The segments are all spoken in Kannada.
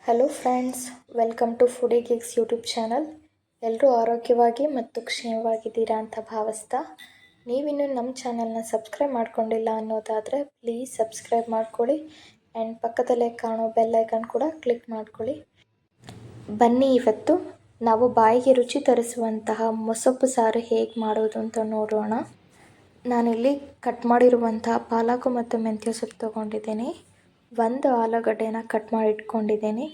Hello friends, welcome to foodie gigs YouTube channel. ಎಲ್ಲರೂ ಆರೋಗ್ಯವಾಗಿ ಮತ್ತು ಕ್ಷೇಮವಾಗಿದ್ದೀರಾ ಅಂತ ಭಾವಿಸ್ತಾ, ನೀವಿನ್ನೂ ನಮ್ಮ ಚಾನಲ್ನ ಸಬ್ಸ್ಕ್ರೈಬ್ ಮಾಡ್ಕೊಂಡಿಲ್ಲ ಅನ್ನೋದಾದರೆ ಪ್ಲೀಸ್ ಸಬ್ಸ್ಕ್ರೈಬ್ ಮಾಡ್ಕೊಳ್ಳಿ ಆ್ಯಂಡ್ ಪಕ್ಕದಲ್ಲೇ ಕಾಣೋ ಬೆಲ್ಲೈಕನ್ ಕೂಡ ಕ್ಲಿಕ್ ಮಾಡ್ಕೊಳ್ಳಿ. ಬನ್ನಿ, ಇವತ್ತು ನಾವು ಬಾಯಿಗೆ ರುಚಿ ತರಿಸುವಂತಹ ಮೊಸಪ್ಪು ಸಾರು ಹೇಗೆ ಮಾಡೋದು ಅಂತ ನೋಡೋಣ. ನಾನಿಲ್ಲಿ ಕಟ್ ಮಾಡಿರುವಂತಹ ಪಾಲಕು ಮತ್ತು ಮೆಂತ್ಯ ಸೊಪ್ಪು ತೊಗೊಂಡಿದ್ದೀನಿ. ಒಂದು ಆಲೂಗಡ್ಡೆನ ಕಟ್ ಮಾಡಿ ಇಟ್ಕೊಂಡಿದ್ದೀನಿ.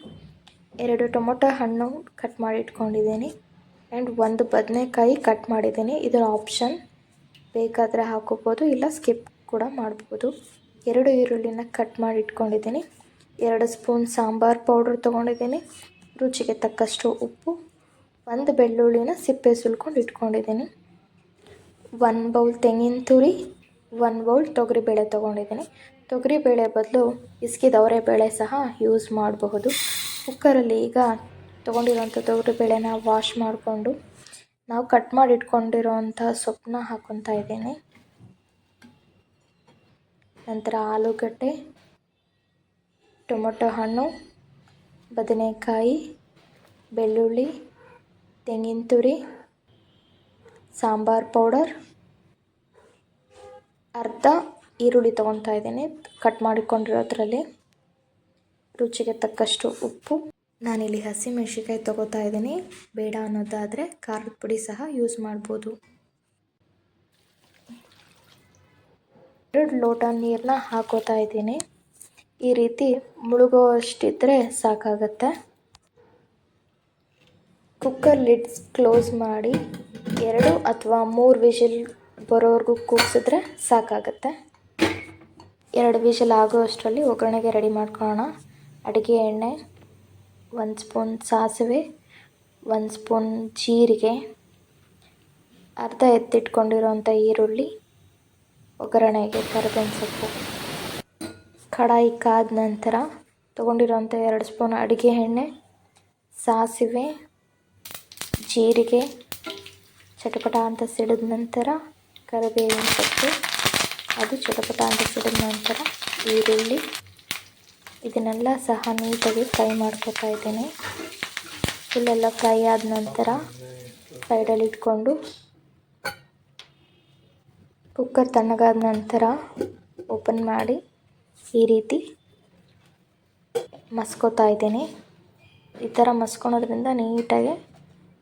2 ಟೊಮೊಟೊ ಹಣ್ಣು ಕಟ್ ಮಾಡಿ ಇಟ್ಕೊಂಡಿದ್ದೀನಿ ಆ್ಯಂಡ್ 1 ಬದನೆಕಾಯಿ ಕಟ್ ಮಾಡಿದ್ದೀನಿ. ಇದರ ಆಪ್ಷನ್, ಬೇಕಾದರೆ ಹಾಕೋಬೋದು, ಇಲ್ಲ ಸ್ಕಿಪ್ ಕೂಡ ಮಾಡ್ಬೋದು. 2 ಈರುಳ್ಳಿನ ಕಟ್ ಮಾಡಿ ಇಟ್ಕೊಂಡಿದ್ದೀನಿ. 2 ಸ್ಪೂನ್ ಸಾಂಬಾರು ಪೌಡ್ರ್ ತೊಗೊಂಡಿದ್ದೀನಿ. ರುಚಿಗೆ ತಕ್ಕಷ್ಟು ಉಪ್ಪು. 1 ಬೆಳ್ಳುಳ್ಳಿನ ಸಿಪ್ಪೆ ಸುಲ್ಕೊಂಡು ಇಟ್ಕೊಂಡಿದ್ದೀನಿ. 1 ಬೌಲ್ ತೆಂಗಿನ ತುರಿ, 1 ಬೌಲ್ ತೊಗರಿಬೇಳೆ ತೊಗೊಂಡಿದ್ದೀನಿ. ತೊಗರಿಬೇಳೆ ಬದಲು ಇಸ್ಕಿದವರೆ ಬೇಳೆ ಸಹ ಯೂಸ್ ಮಾಡಬಹುದು. ಕುಕ್ಕರಲ್ಲಿ ಈಗ ತೊಗೊಂಡಿರೋಂಥ ತೊಗರಿಬೇಳೆನ ವಾಶ್ ಮಾಡಿಕೊಂಡು ನಾವು ಕಟ್ ಮಾಡಿ ಇಟ್ಕೊಂಡಿರೋಂಥ ಸೊಪ್ಪನ್ನ ಹಾಕ್ಕೊತಾ ಇದ್ದೀನಿ. ನಂತರ ಆಲೂಗಡ್ಡೆ, ಟೊಮೊಟೊ ಹಣ್ಣು, ಬದನೆಕಾಯಿ, ಬೆಳ್ಳುಳ್ಳಿ, ತೆಂಗಿನ ತುರಿ, ಸಾಂಬಾರು ಪೌಡರ್, ಅರ್ಧ ಈರುಳ್ಳಿ ತೊಗೊತಾ ಇದ್ದೀನಿ ಕಟ್ ಮಾಡಿಕೊಂಡಿರೋದ್ರಲ್ಲಿ, ರುಚಿಗೆ ತಕ್ಕಷ್ಟು ಉಪ್ಪು. ನಾನಿಲ್ಲಿ ಹಸಿಮೆಣ್ಸಿನ್ಕಾಯಿ ತೊಗೋತಾ ಇದ್ದೀನಿ. ಬೇಡ ಅನ್ನೋದಾದರೆ ಖಾರದ ಪುಡಿ ಸಹ ಯೂಸ್ ಮಾಡ್ಬೋದು. 2 ಲೋಟ ನೀರನ್ನ ಹಾಕೋತಾ ಇದ್ದೀನಿ. ಈ ರೀತಿ ಮುಳುಗೋವಷ್ಟಿದ್ರೆ ಸಾಕಾಗತ್ತೆ. ಕುಕ್ಕರ್ ಲಿಡ್ಸ್ ಕ್ಲೋಸ್ ಮಾಡಿ 2 ಅಥವಾ 3 ವಿಷಲ್ ಬರೋವರೆಗೂ ಕೂಗಿಸಿದ್ರೆ ಸಾಕಾಗತ್ತೆ. 2 ವಿಷಲ್ ಆಗೋ ಅಷ್ಟರಲ್ಲಿ ಒಗ್ಗರಣೆಗೆ ರೆಡಿ ಮಾಡ್ಕೊಳ್ಳೋಣ. ಅಡುಗೆ ಎಣ್ಣೆ, 1 ಸ್ಪೂನ್ ಸಾಸಿವೆ, 1 ಸ್ಪೂನ್ ಜೀರಿಗೆ, ಅರ್ಧ ಎತ್ತಿಟ್ಕೊಂಡಿರೋಂಥ ಈರುಳ್ಳಿ, ಒಗ್ಗರಣೆಗೆ ಕರಿಬೇವಿನ ಸೊಪ್ಪು. ಕಡಾಯಿ ಕಾದ ನಂತರ ತೊಗೊಂಡಿರೋಂಥ 2 ಸ್ಪೂನ್ ಅಡುಗೆ ಎಣ್ಣೆ, ಸಾಸಿವೆ, ಜೀರಿಗೆ ಚಟಪಟ ಅಂತ ಸಿಡಿದ ನಂತರ ಕರಿಬೇವಿನ ಸೊಪ್ಪು, ಅದು ಚಟಪಟ ಅಂತ ಸಿಡಿದ ನಂತರ ಈರುಳ್ಳಿ, ಇದನ್ನೆಲ್ಲ ಸಹ ನೀಟಾಗಿ ಫ್ರೈ ಮಾಡ್ಕೊತಾ ಇದ್ದೀನಿ. ಇಲ್ಲೆಲ್ಲ ಫ್ರೈ ಆದ ನಂತರ ಸೈಡಲ್ಲಿ ಇಟ್ಕೊಂಡು ಕುಕ್ಕರ್ ತಣ್ಣಗಾದ ನಂತರ ಓಪನ್ ಮಾಡಿ ಈ ರೀತಿ ಮಸ್ಕೊತಾ ಇದ್ದೀನಿ. ಈ ಥರ ಮಸ್ಕೊಳೋದ್ರಿಂದ ನೀಟಾಗಿ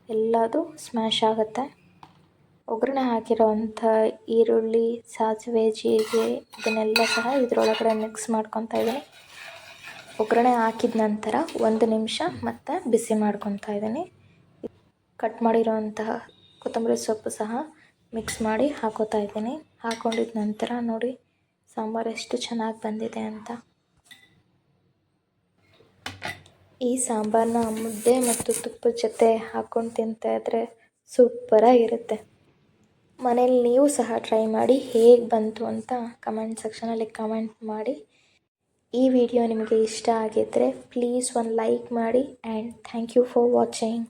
ಎಲ್ಲದು ಸ್ಮ್ಯಾಶ್ ಆಗುತ್ತೆ. ಒಗ್ಗರಣೆ ಹಾಕಿರೋವಂಥ ಈರುಳ್ಳಿ, ಸಾಸಿವೆ, ಜೀರಿಗೆ ಇದನ್ನೆಲ್ಲ ಸಹ ಇದರೊಳಗಡೆ ಮಿಕ್ಸ್ ಮಾಡ್ಕೊತಾ ಇದ್ದೀನಿ. ಒಗ್ಗರಣೆ ಹಾಕಿದ ನಂತರ 1 ನಿಮಿಷ ಮತ್ತೆ ಬಿಸಿ ಮಾಡ್ಕೊತಾ ಇದ್ದೀನಿ. ಕಟ್ ಮಾಡಿರೋಂತಹ ಕೊತ್ತಂಬರಿ ಸೊಪ್ಪು ಸಹ ಮಿಕ್ಸ್ ಮಾಡಿ ಹಾಕೋತಾ ಇದ್ದೀನಿ. ಹಾಕೊಂಡಿದ ನಂತರ ನೋಡಿ ಸಾಂಬಾರು ಎಷ್ಟು ಚೆನ್ನಾಗಿ ಬಂದಿದೆ ಅಂತ. ಈ ಸಾಂಬಾರನ್ನ ಮುದ್ದೆ ಮತ್ತು ತುಪ್ಪದ ಜೊತೆ ಹಾಕ್ಕೊಂಡು ತಿಂತಾಯಿದ್ರೆ ಸೂಪರಾಗಿರುತ್ತೆ. ಮನೇಲಿ ನೀವು ಸಹ ಟ್ರೈ ಮಾಡಿ, ಹೇಗೆ ಬಂತು ಅಂತ ಕಮೆಂಟ್ ಸೆಕ್ಷನಲ್ಲಿ ಕಮೆಂಟ್ ಮಾಡಿ. ಈ ವಿಡಿಯೋ ನಿಮಗೆ ಇಷ್ಟ ಆಗಿದ್ದರೆ ಪ್ಲೀಸ್ ಒಂದು ಲೈಕ್ ಮಾಡಿ and thank you for watching.